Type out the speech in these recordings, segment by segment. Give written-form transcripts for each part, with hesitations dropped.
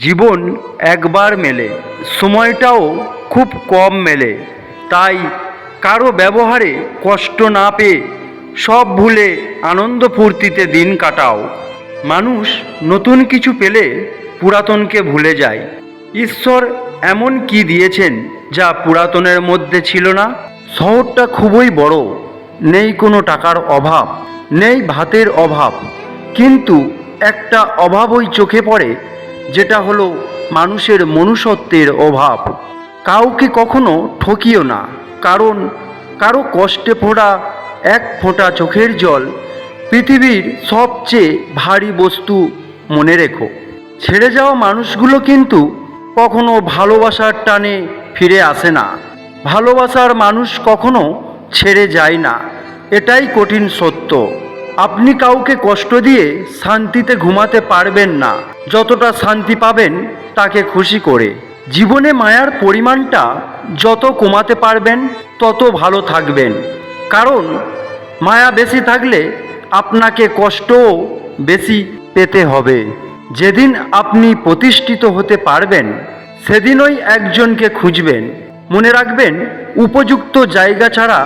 জীবন একবার মেলে, সময়টাও খুব কম মেলে। তাই কারো ব্যবহারে কষ্ট না পেয়ে সব ভুলে আনন্দ ফুর্তিতে দিন কাটাও। মানুষ নতুন কিছু পেলে পুরাতনকে ভুলে যায়। ঈশ্বর এমন কি দিয়েছেন যা পুরাতনের মধ্যে ছিল না? শহরটা খুবই বড়, নেই কোনো টাকার অভাব, নেই ভাতের অভাব, কিন্তু একটা অভাবই চোখে পড়ে, যেটা হলো মানুষের মনুষ্যত্বের অভাব। কাউকে কখনো ঠকিও না, কারণ কারো কষ্টে ফোটা এক ফোঁটা চোখের জল পৃথিবীর সবচেয়ে ভারী বস্তু। মনে রেখো, ছেড়ে যাওয়া মানুষগুলো কিন্তু কখনো ভালোবাসার টানে ফিরে আসে না। ভালোবাসার মানুষ কখনো ছেড়ে যায় না, এটাই কঠিন সত্য। আপনি কাউকে কষ্ট দিয়ে শান্তিতে ঘুমাতে পারবেন না, যতটা শান্তি পাবেন তাকে খুশি করে। জীবনে মায়ার পরিমাণটা যত কমাতে পারবেন তত ভালো থাকবেন, কারণ মায়া বেশি থাকলে আপনাকে কষ্টও বেশি পেতে হবে। যেদিন আপনি প্রতিষ্ঠিত হতে পারবেন সেদিনই একজনকে খুঁজবেন। মনে রাখবেন, উপযুক্ত জায়গা ছাড়া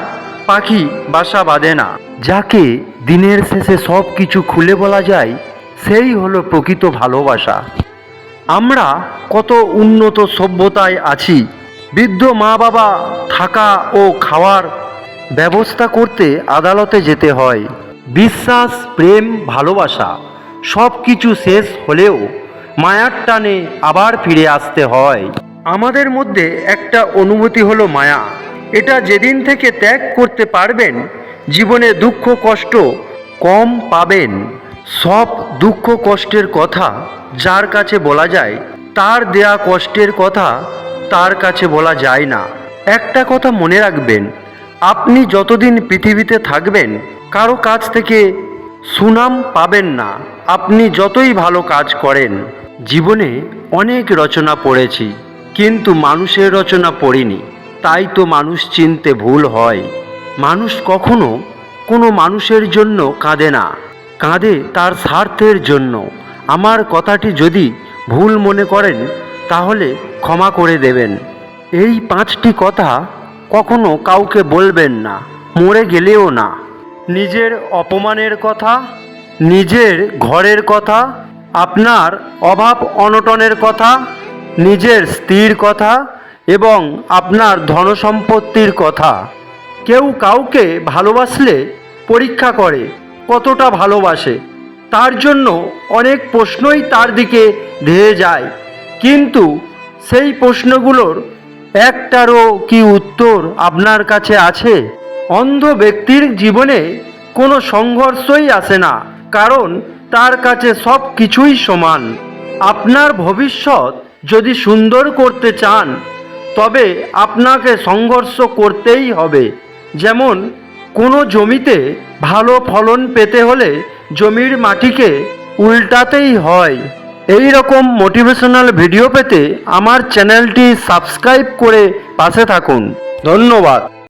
পাখি বাসা বাঁধে না। যাকে দিনের শেষে সব কিছু খুলে বলা যায়, সেই হলো প্রকৃত ভালোবাসা। আমরা কত উন্নত সভ্যতায় আছি, বৃদ্ধ মা বাবা থাকা ও খাওয়ার ব্যবস্থা করতে আদালতে যেতে হয়। বিশ্বাস, প্রেম, ভালোবাসা সব কিছু শেষ হলেও মায়ার টানে আবার ফিরে আসতে হয়। আমাদের মধ্যে একটা অনুভূতি হলো মায়া। এটা যেদিন থেকে ত্যাগ করতে পারবেন, জীবনে দুঃখ কষ্ট কম পাবেন। সব দুঃখ কষ্টের কথা যার কাছে বলা যায়, তার দেয়া কষ্টের কথা তার কাছে বলা যায় না। একটা কথা মনে রাখবেন, আপনি যতদিন পৃথিবীতে থাকবেন কারো কাছ থেকে সুনাম পাবেন না, আপনি যতই ভালো কাজ করেন। জীবনে অনেক রচনা পড়েছি, কিন্তু মানুষের রচনা পড়িনি, তাই তো মানুষ চিনতে ভুল হয়। মানুষ কখনো কোনো মানুষের জন্য কাঁদে না, কাঁদে তার স্বার্থের জন্য। আমার কথাটি যদি ভুল মনে করেন তাহলে ক্ষমা করে দেবেন। এই 5টি কথা কখনো কাউকে বলবেন না, মরে গেলেও না। নিজের অপমানের কথা, নিজের ঘরের কথা, আপনার অভাব অনটনের কথা, নিজের স্ত্রীর কথা এবং আপনার ধনসম্পত্তির কথা। কেউ কাউকে ভালোবাসলে পরীক্ষা করে কতটা ভালোবাসে, তার জন্য অনেক প্রশ্নই তার দিকে ধেয়ে যায়, কিন্তু সেই প্রশ্নগুলোর একটারও কি উত্তর আপনার কাছে আছে? অন্ধ ব্যক্তির জীবনে কোনো সংঘর্ষই আসে না, কারণ তার কাছে সব কিছুই সমান। আপনার ভবিষ্যৎ যদি সুন্দর করতে চান তবে আপনাকে সংঘর্ষ করতেই হবে। যেমন কোনো জমিতে ভালো ফলন পেতে হলে জমির মাটিকে উল্টাতেই হয়। এই রকম মোটিভেশনাল ভিডিও পেতে আমার চ্যানেলটি সাবস্ক্রাইব করে পাশে থাকুন। ধন্যবাদ।